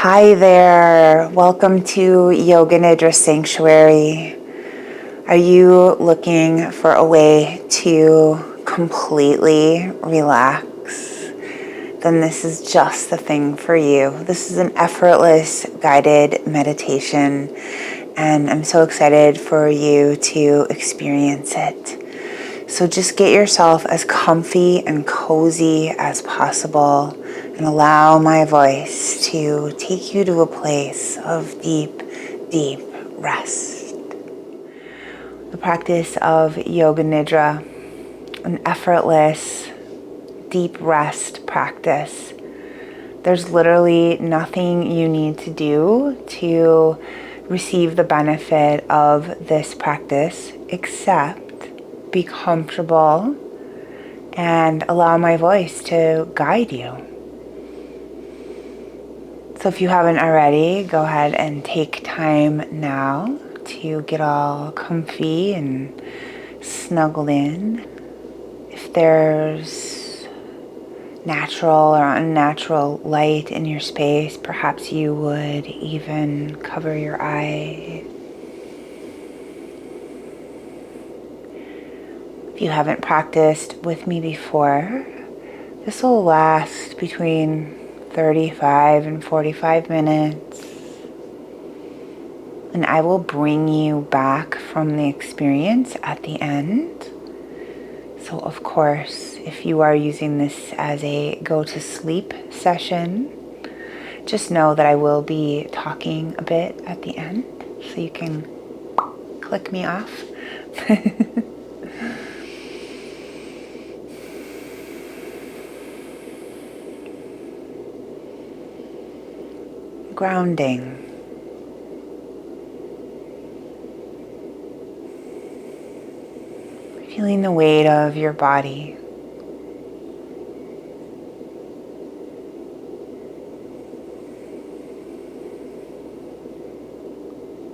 Hi there, welcome to Yoga Nidra Sanctuary. Are you looking for a way to completely relax? Then this is just the thing for you. This is an effortless guided meditation, and I'm so excited for you to experience it. So just get yourself as comfy and cozy as possible and allow my voice to take you to a place of deep, deep rest. The practice of Yoga Nidra, an effortless, deep rest practice. There's literally nothing you need to do to receive the benefit of this practice except be comfortable and allow my voice to guide you. So if you haven't already, go ahead and take time now to get all comfy and snuggled in. If there's natural or unnatural light in your space, perhaps you would even cover your eyes. If you haven't practiced with me before, this will last between 35 and 45 minutes. And I will bring you back from the experience at the end. So of course, if you are using this as a go to sleep session, just know that I will be talking a bit at the end, so you can click me off. Grounding. Feeling the weight of your body.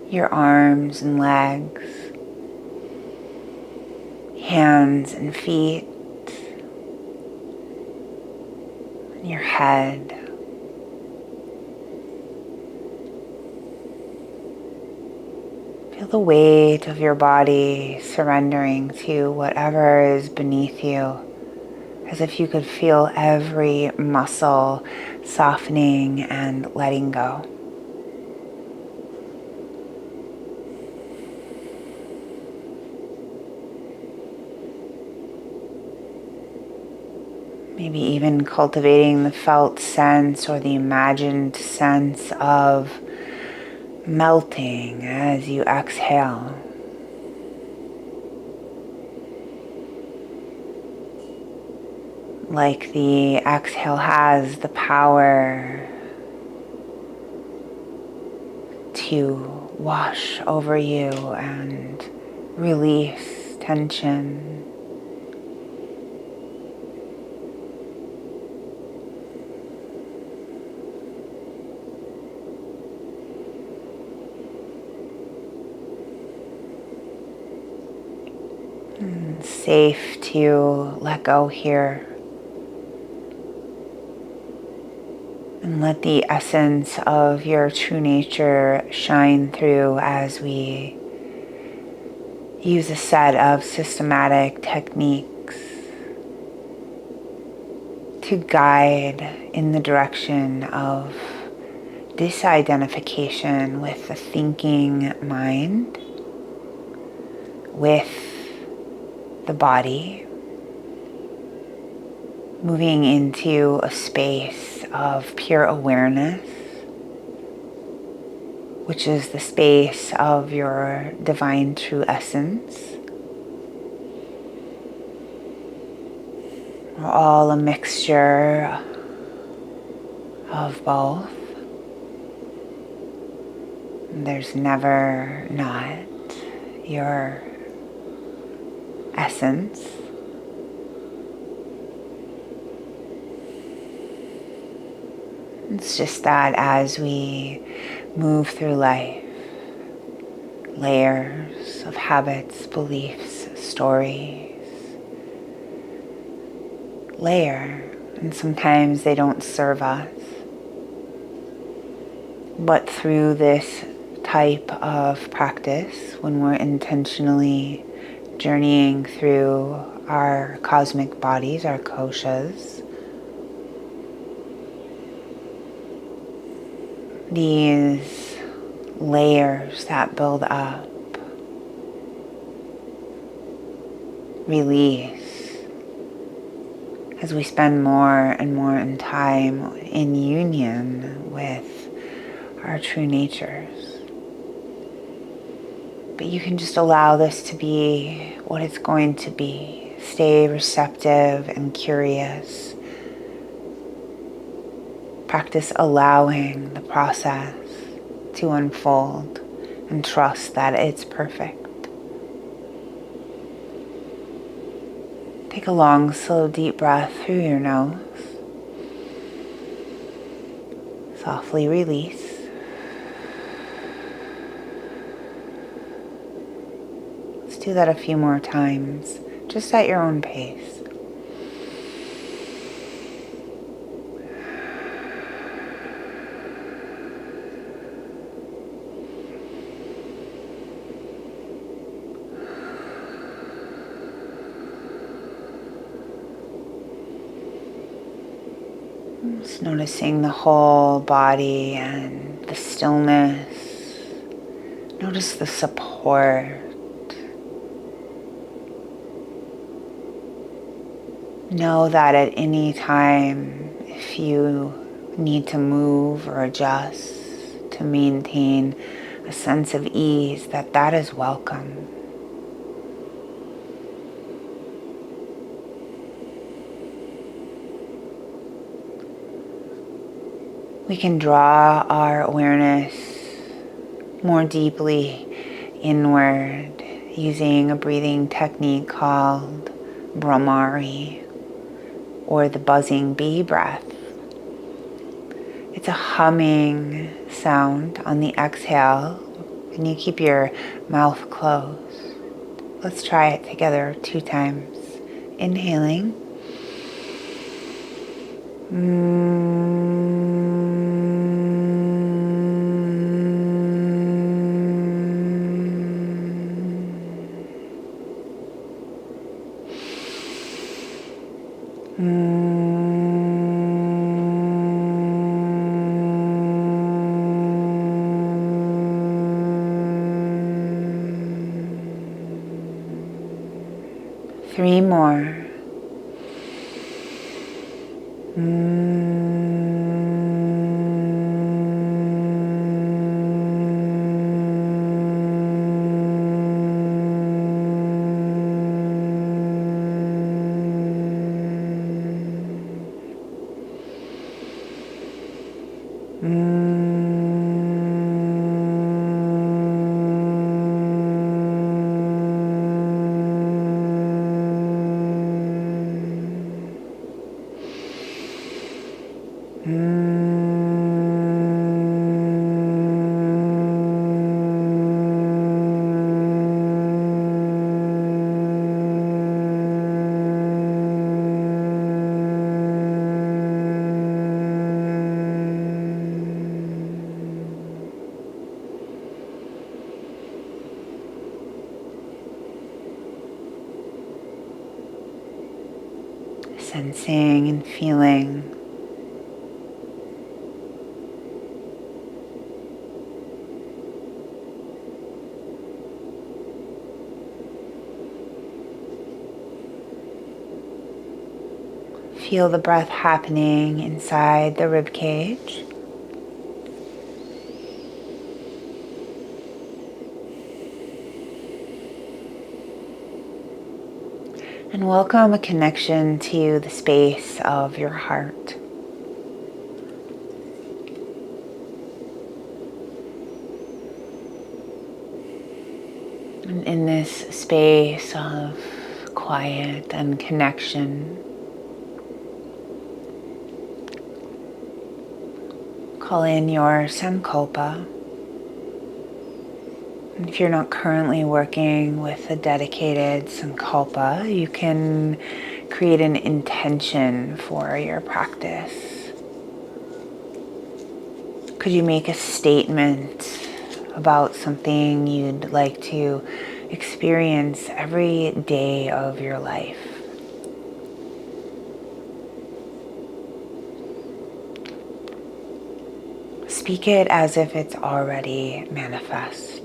Your arms and legs, hands and feet, and your head. Feel the weight of your body surrendering to whatever is beneath you, as if you could feel every muscle softening and letting go. Maybe even cultivating the felt sense or the imagined sense of melting as you exhale. Like the exhale has the power to wash over you and release tension. It's safe to let go here. And let the essence of your true nature shine through as we use a set of systematic techniques to guide in the direction of disidentification with the thinking mind, with the body, moving into a space of pure awareness, which is the space of your divine true essence. We're all a mixture of both. There's never not your essence. It's just that as we move through life, layers of habits, beliefs, stories, layer, and sometimes they don't serve us. But through this type of practice, when we're intentionally journeying through our cosmic bodies, our koshas, these layers that build up release as we spend more and more in time in union with our true natures. But you can just allow this to be what it's going to be. Stay receptive and curious. Practice allowing the process to unfold and trust that it's perfect. Take a long, slow, deep breath through your nose. Softly release. Let's do that a few more times, just at your own pace. Just noticing the whole body and the stillness. Notice the support. Know that at any time, if you need to move or adjust to maintain a sense of ease, that is welcome. We can draw our awareness more deeply inward using a breathing technique called Brahmari, or the buzzing bee breath. It's a humming sound on the exhale, and you keep your mouth closed. Let's try it together 2 times. Inhaling. Three more. Sensing and feeling feel the breath happening inside the rib cage. And welcome a connection to the space of your heart. And in this space of quiet and connection, call in your sankalpa. And if you're not currently working with a dedicated sankalpa, you can create an intention for your practice. Could you make a statement about something you'd like to experience every day of your life? Speak it as if it's already manifest.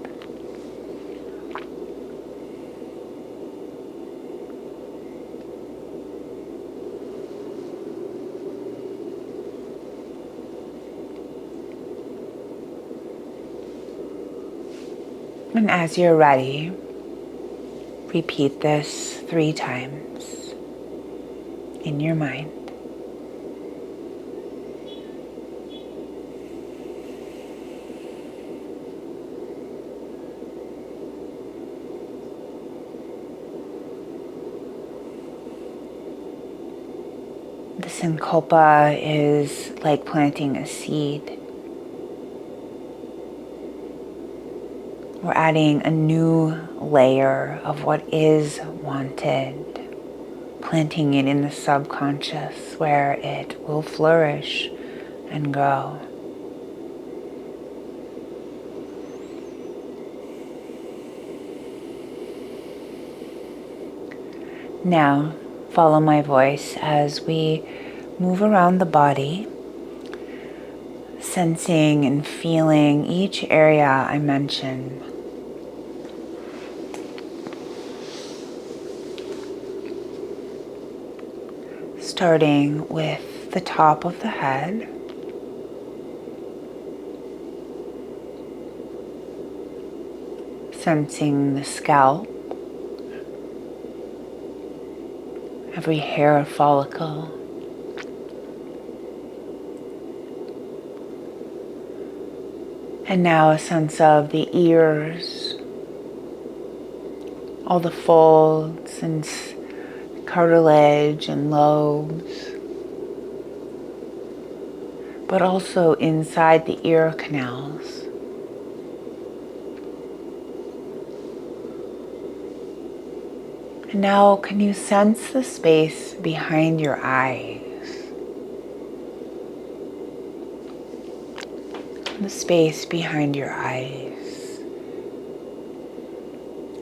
And as you're ready, repeat this 3 times in your mind. The sankalpa is like planting a seed. We're adding a new layer of what is wanted, planting it in the subconscious where it will flourish and grow. Now, follow my voice as we move around the body, sensing and feeling each area I mention. Starting with the top of the head, sensing the scalp, every hair follicle, and now a sense of the ears, all the folds and cartilage and lobes, but also inside the ear canals. And now can you sense the space behind your eyes? The space behind your eyes.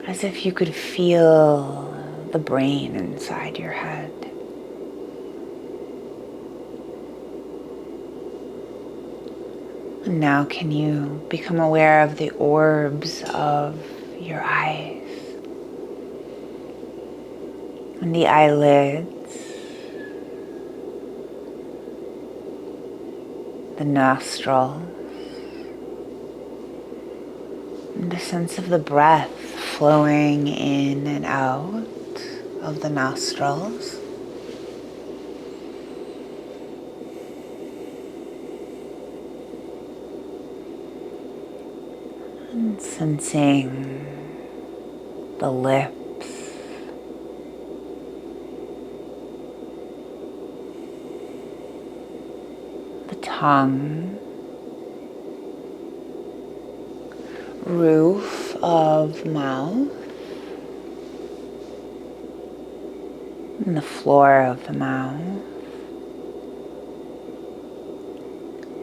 As if you could feel the brain inside your head. And now can you become aware of the orbs of your eyes and the eyelids, the nostrils, and the sense of the breath flowing in and out of the nostrils. And sensing the lips, the tongue, roof of mouth, and the floor of the mouth,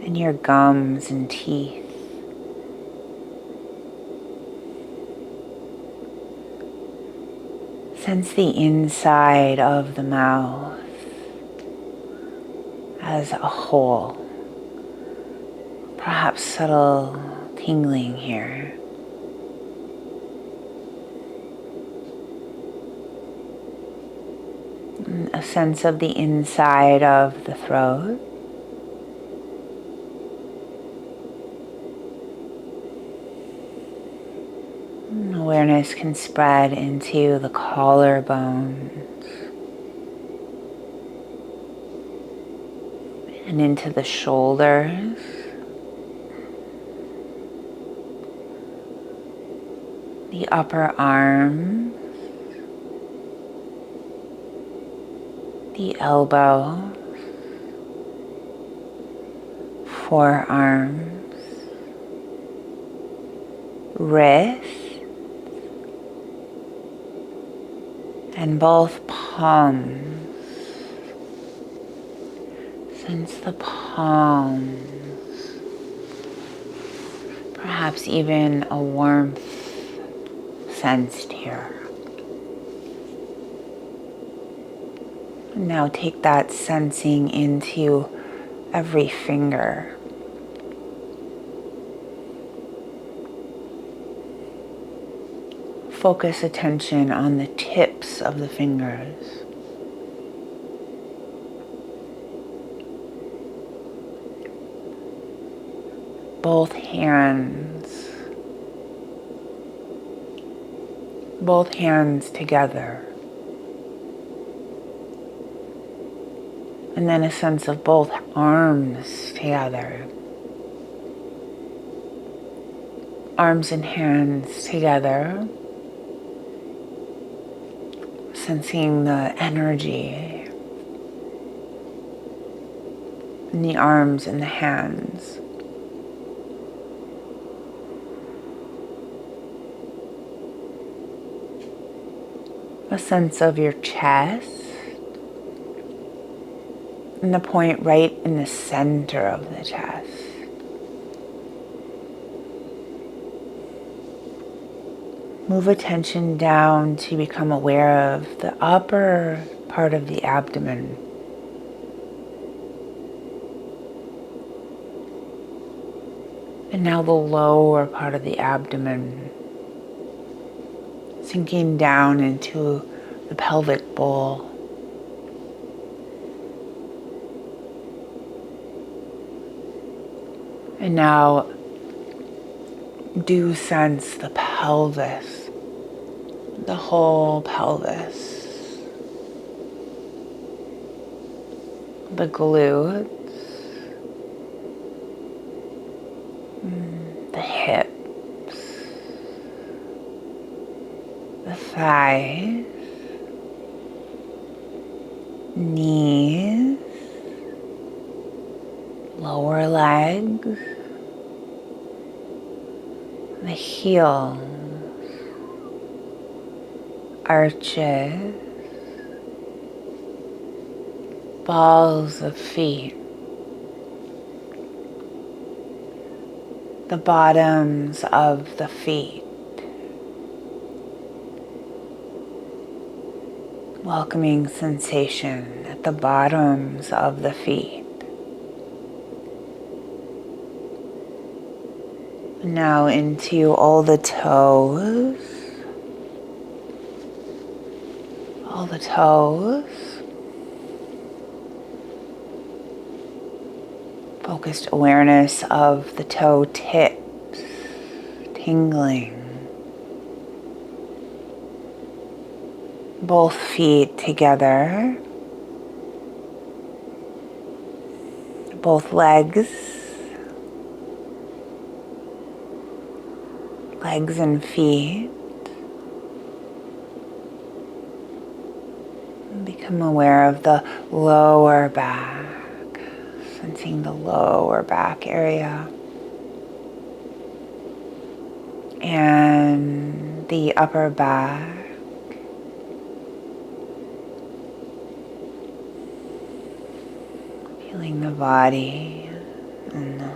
and your gums and teeth. Sense the inside of the mouth as a whole. Perhaps subtle tingling here. A sense of the inside of the throat. Awareness can spread into the collarbones and into the shoulders, the upper arms, the elbows, forearms, wrists, and both palms. Sense the palms Perhaps even a warmth sensed here. And now take that sensing into every finger. Focus attention on the tips of the fingers. Both hands together. And then a sense of both arms together. Arms and hands together. Sensing the energy in the arms and the hands. A sense of your chest and the point right in the center of the chest. Move attention down to become aware of the upper part of the abdomen. And now the lower part of the abdomen, sinking down into the pelvic bowl. And now do sense the pelvis, the whole pelvis, the glutes, the hips, the thighs, knees, lower legs, the heels, arches, balls of feet, the bottoms of the feet, welcoming sensation at the bottoms of the feet. Now into all the toes, focused awareness of the toe tips, tingling. Both feet together, both legs and feet. Become aware of the lower back, sensing the lower back area. And the upper back. Feeling the body and the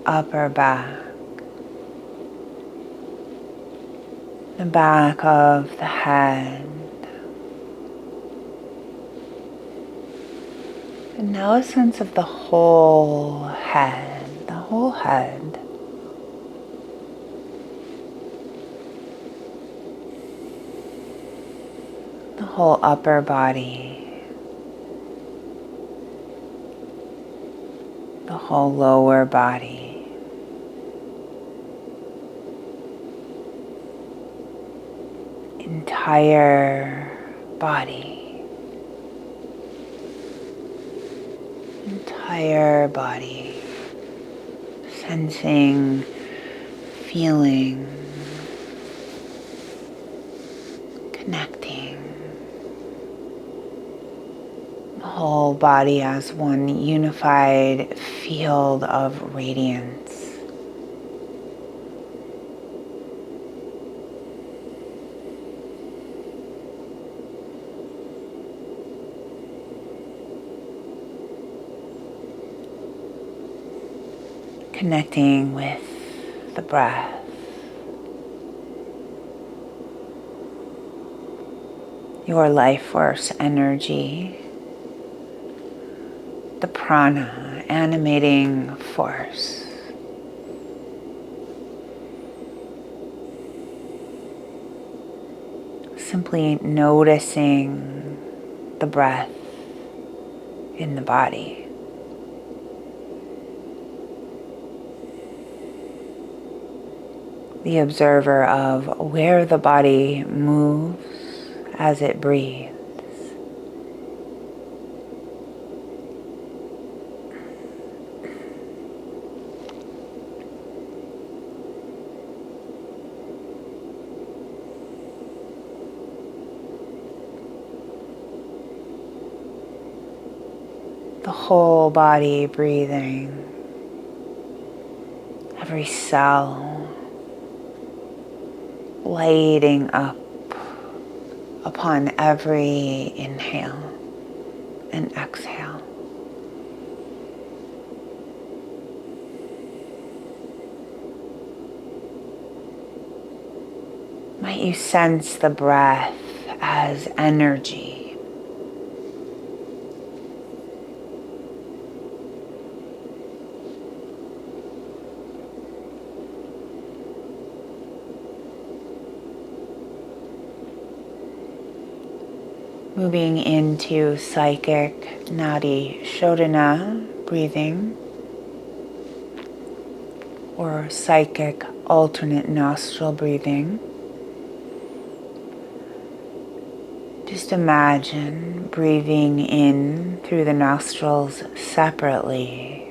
upper back. The back of the head. And now a sense of the whole head, the whole head. The whole upper body. The whole lower body. Entire body. Entire body. Sensing, feeling, connecting. The whole body as one unified field of radiance. Connecting with the breath. Your life force energy, the prana, animating force. Simply noticing the breath in the body. The observer of where the body moves as it breathes. The whole body breathing, every cell lighting up upon every inhale and exhale. Might you sense the breath as energy? Moving into psychic nadi shodhana breathing, or psychic alternate nostril breathing. Just imagine breathing in through the nostrils separately.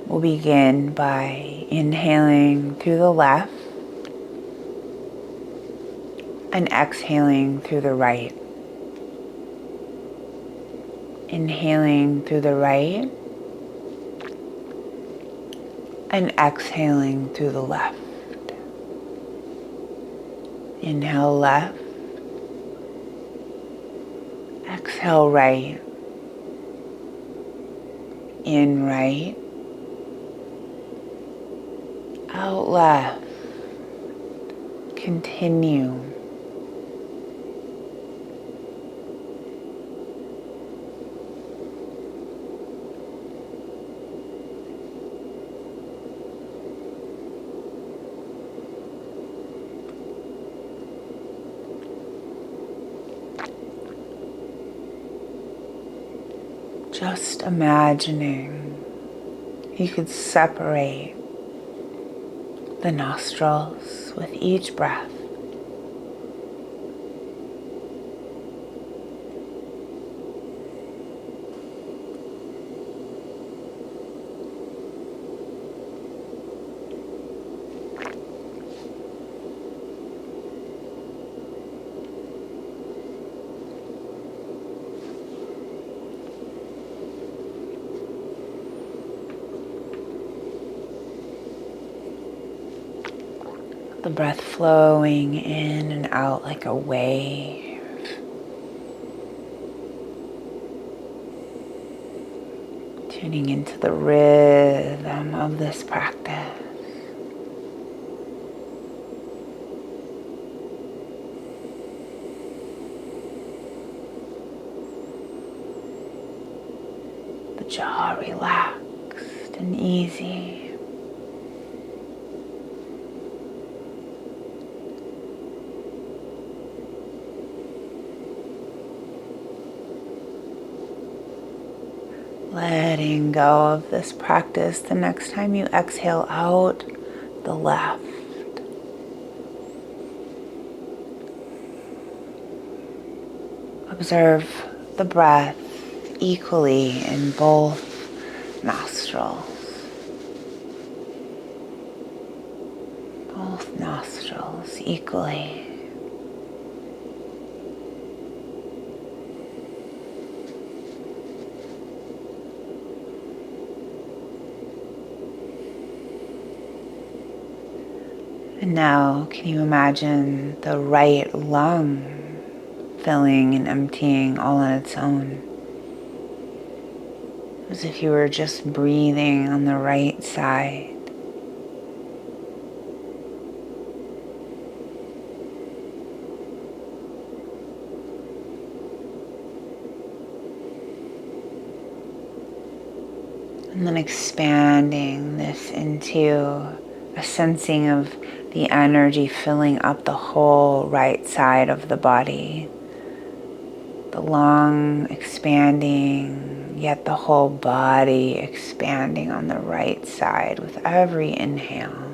We'll begin by inhaling through the left and exhaling through the right. Inhaling through the right and exhaling through the left. Inhale left, exhale right, in right, out left, continue. Just imagining you could separate the nostrils with each breath. The breath flowing in and out like a wave. Tuning into the rhythm of this practice. The jaw relaxed and easy. Letting go of this practice the next time you exhale out the left. Observe the breath equally in both nostrils. Both nostrils equally. And now, can you imagine the right lung filling and emptying all on its own? As if you were just breathing on the right side. And then expanding this into a sensing of the energy filling up the whole right side of the body. The lung expanding, yet the whole body expanding on the right side with every inhale.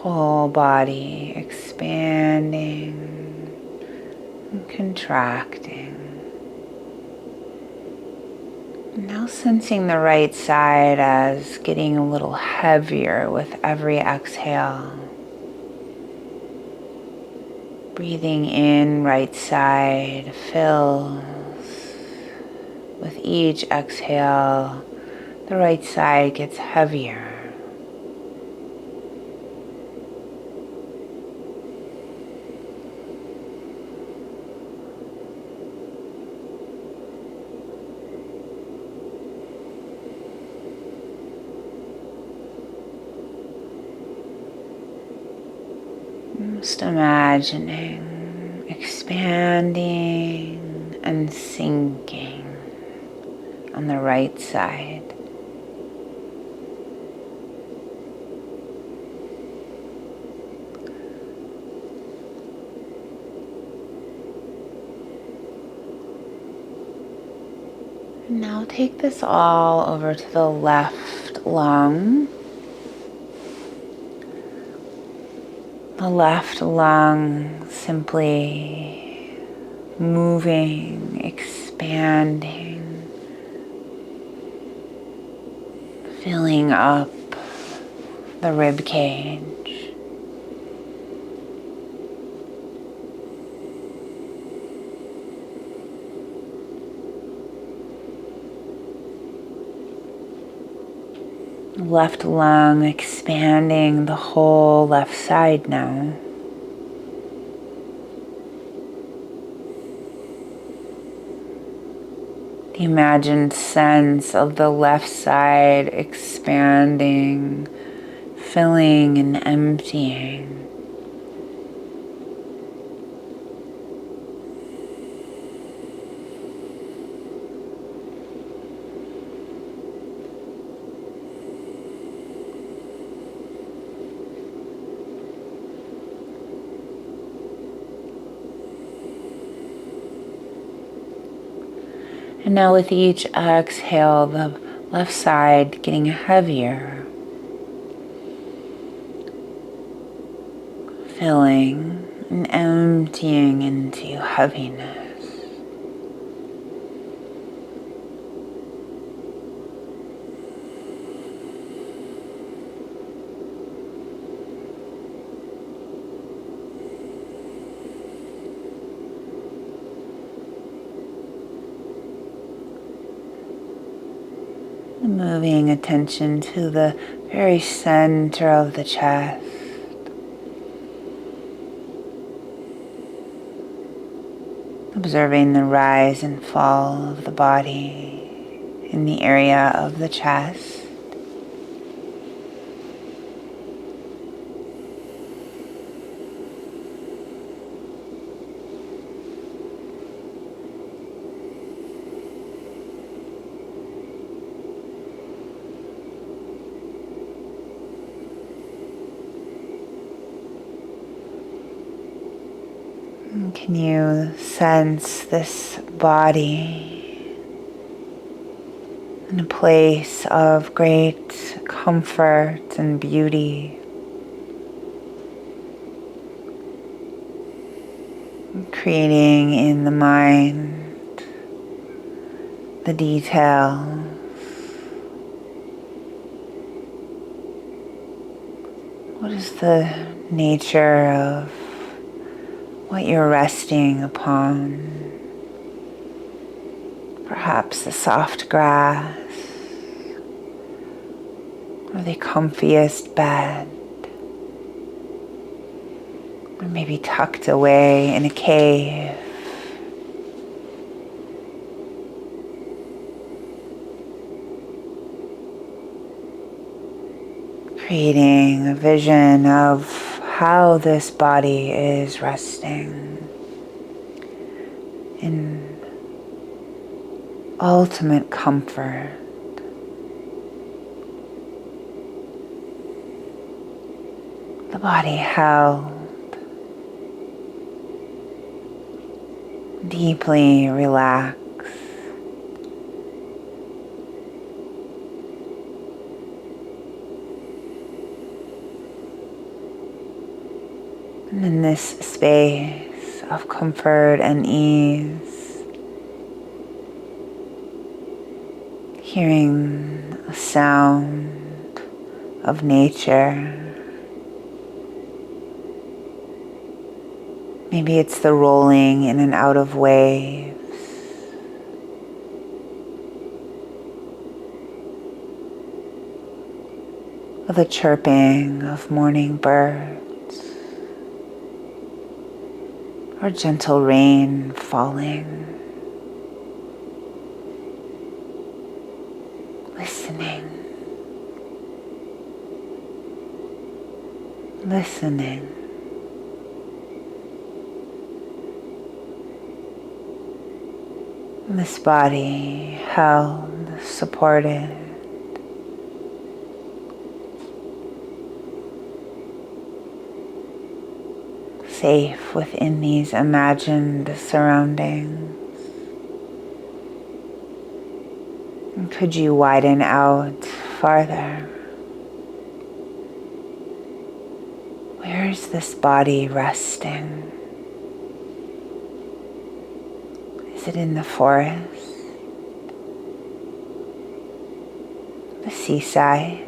Whole body expanding and contracting. Now sensing the right side as getting a little heavier with every exhale. Breathing in, right side fills. With each exhale, the right side gets heavier. Just imagining, expanding and sinking on the right side. And now take this all over to the left lung. The left lung simply moving, expanding, filling up the rib cage. Left lung expanding the whole left side now. The imagined sense of the left side expanding, filling and emptying. And now with each exhale, the left side getting heavier, filling and emptying into heaviness. Moving attention to the very center of the chest. Observing the rise and fall of the body in the area of the chest. Can you sense this body in a place of great comfort and beauty? Creating in the mind the details. What is the nature of what you're resting upon? Perhaps the soft grass or the comfiest bed, or maybe tucked away in a cave. creating a vision of how this body is resting in ultimate comfort. The body held, deeply relaxed. And in this space of comfort and ease, hearing a sound of nature. Maybe it's the rolling in and out of waves. Or the chirping of morning birds. Or gentle rain falling. Listening. Listening. This body held, supported. Safe within these imagined surroundings. And could you widen out farther? Where is this body resting? Is it in the forest? The seaside?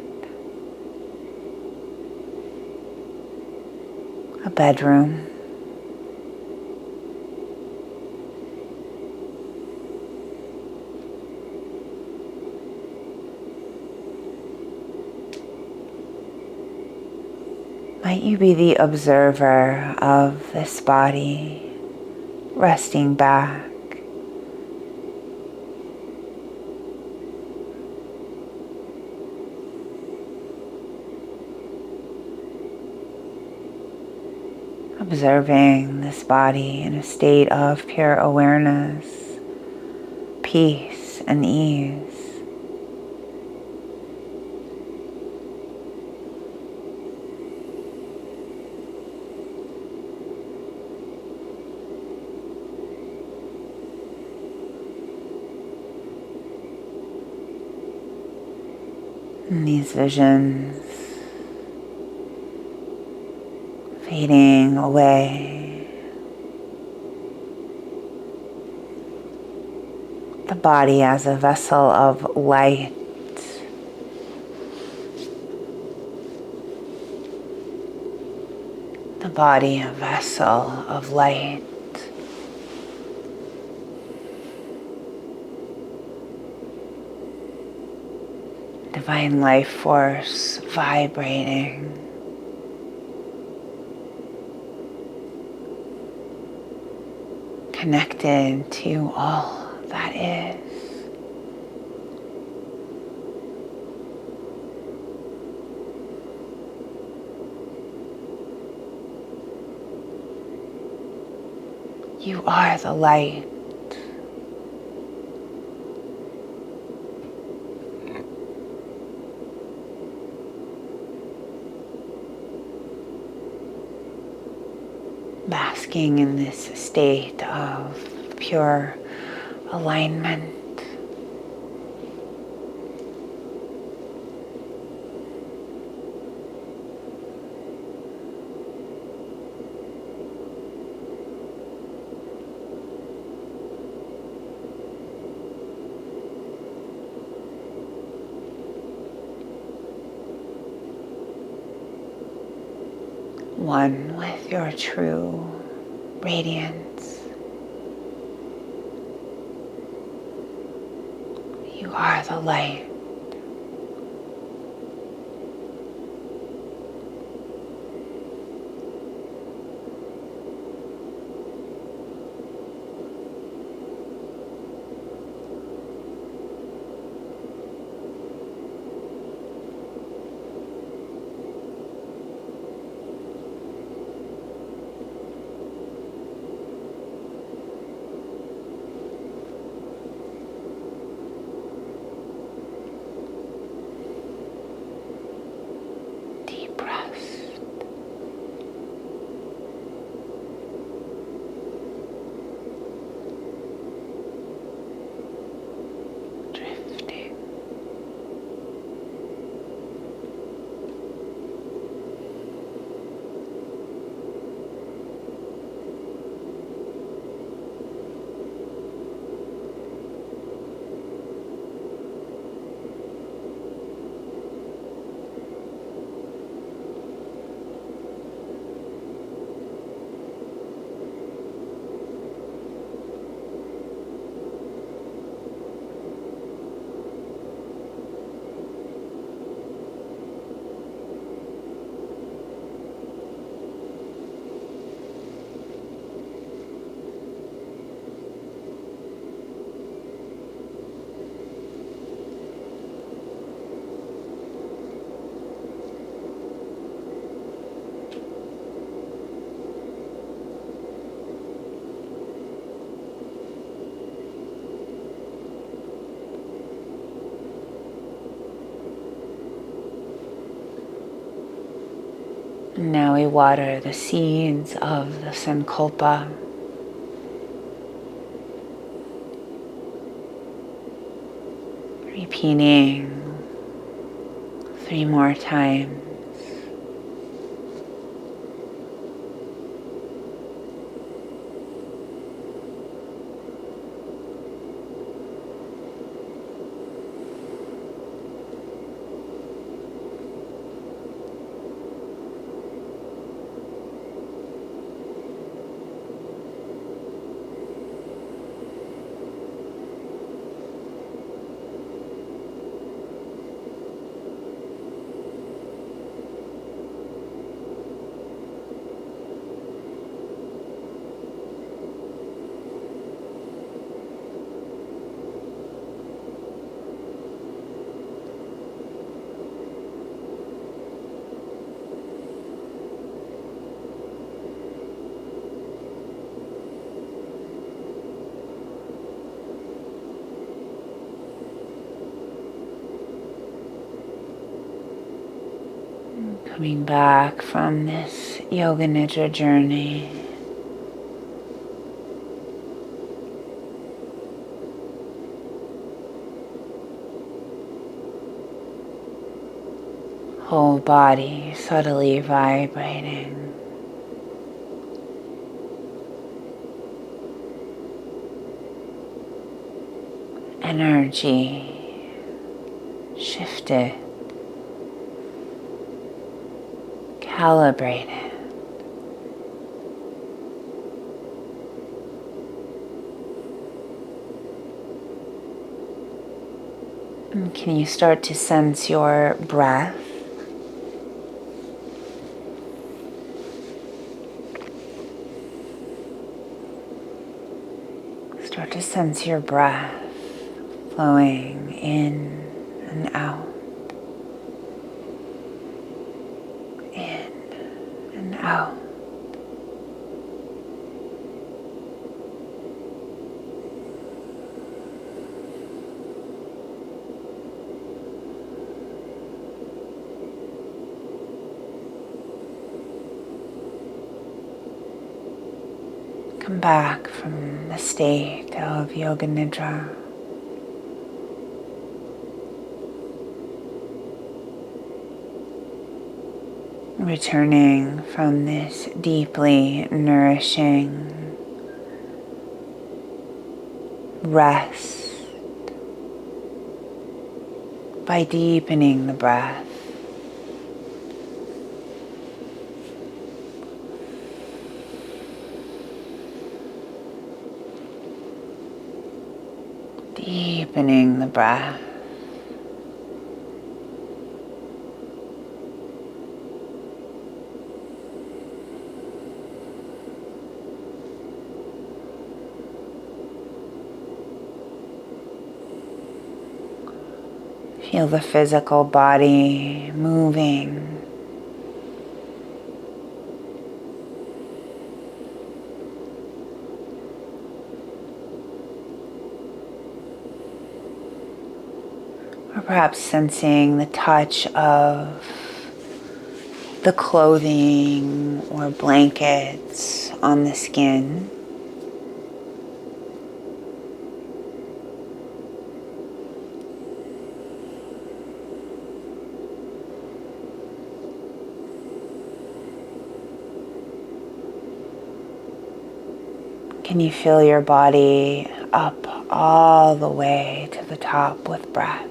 A bedroom? Might you be the observer of this body resting back? Observing this body in a state of pure awareness, peace, and ease. And these visions fading away. The body as a vessel of light. The body a vessel of light. Divine life force vibrating. Connected to all that is. You are the light. Basking in this state of pure alignment. One with your true radiance. You are the light. Now we water the seeds of the sankalpa. Repeating 3 more times. Coming back from this Yoga Nidra journey, whole body subtly vibrating. Energy shifted, calibrated. And can you start to sense your breath? Start to sense your breath flowing in and out, in and out. Come back from the state of Yoga Nidra. Returning from this deeply nourishing rest by deepening the breath. Deepening the breath. Feel the physical body moving. Or perhaps sensing the touch of the clothing or blankets on the skin. Can you feel your body up all the way to the top with breath?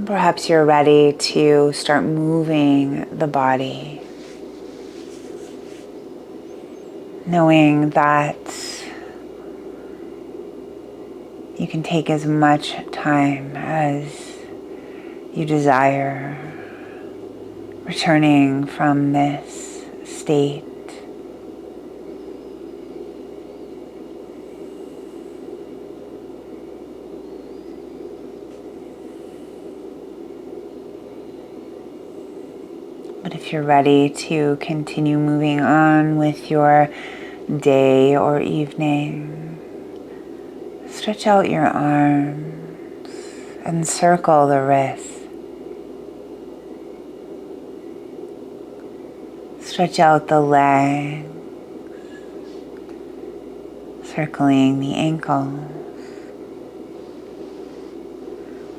Perhaps you're ready to start moving the body, knowing that you can take as much time as you desire, returning from this state But if you're ready to continue moving on with your day or evening, stretch out your arms and circle the wrists. Stretch out the leg, circling the ankle,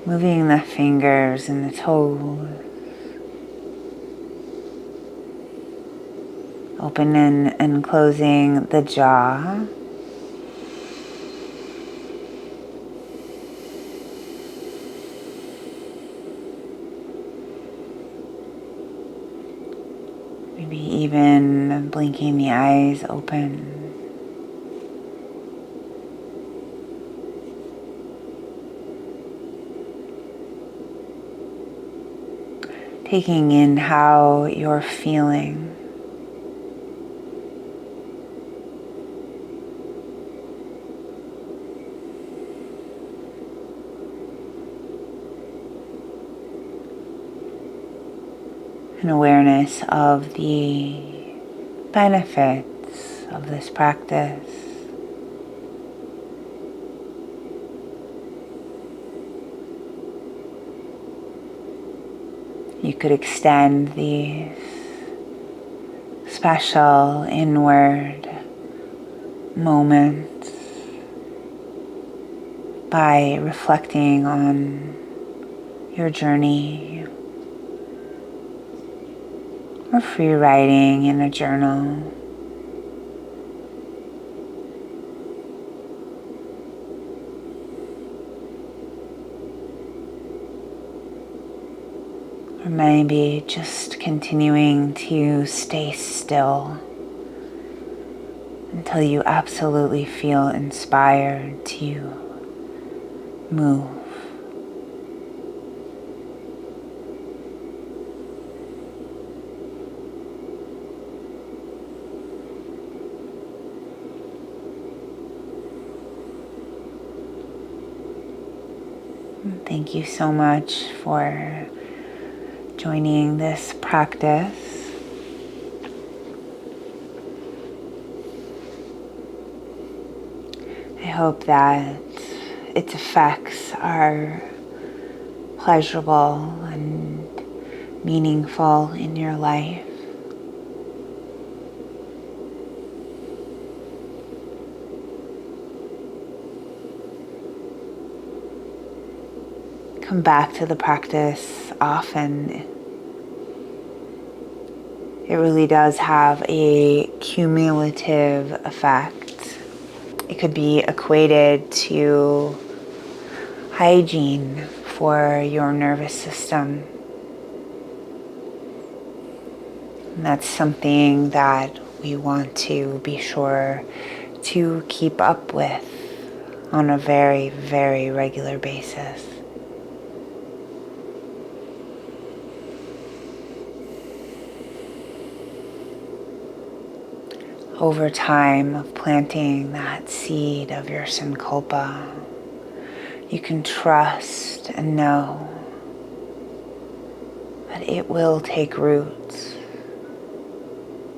moving the fingers and the toes. Opening and closing the jaw. Maybe even blinking the eyes open. Taking in how you're feeling. An awareness of the benefits of this practice. You could extend these special inward moments by reflecting on your journey or free writing in a journal. Or maybe just continuing to stay still until you absolutely feel inspired to move. Thank you so much for joining this practice. I hope that its effects are pleasurable and meaningful in your life. Come back to the practice often. It really does have a cumulative effect. It could be equated to hygiene for your nervous system. And that's something that we want to be sure to keep up with on a very, very regular basis. Over time of planting that seed of your sankalpa, you can trust and know that it will take roots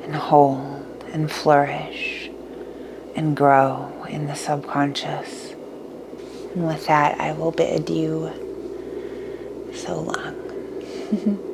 and hold and flourish and grow in the subconscious. And with that, I will bid you so long.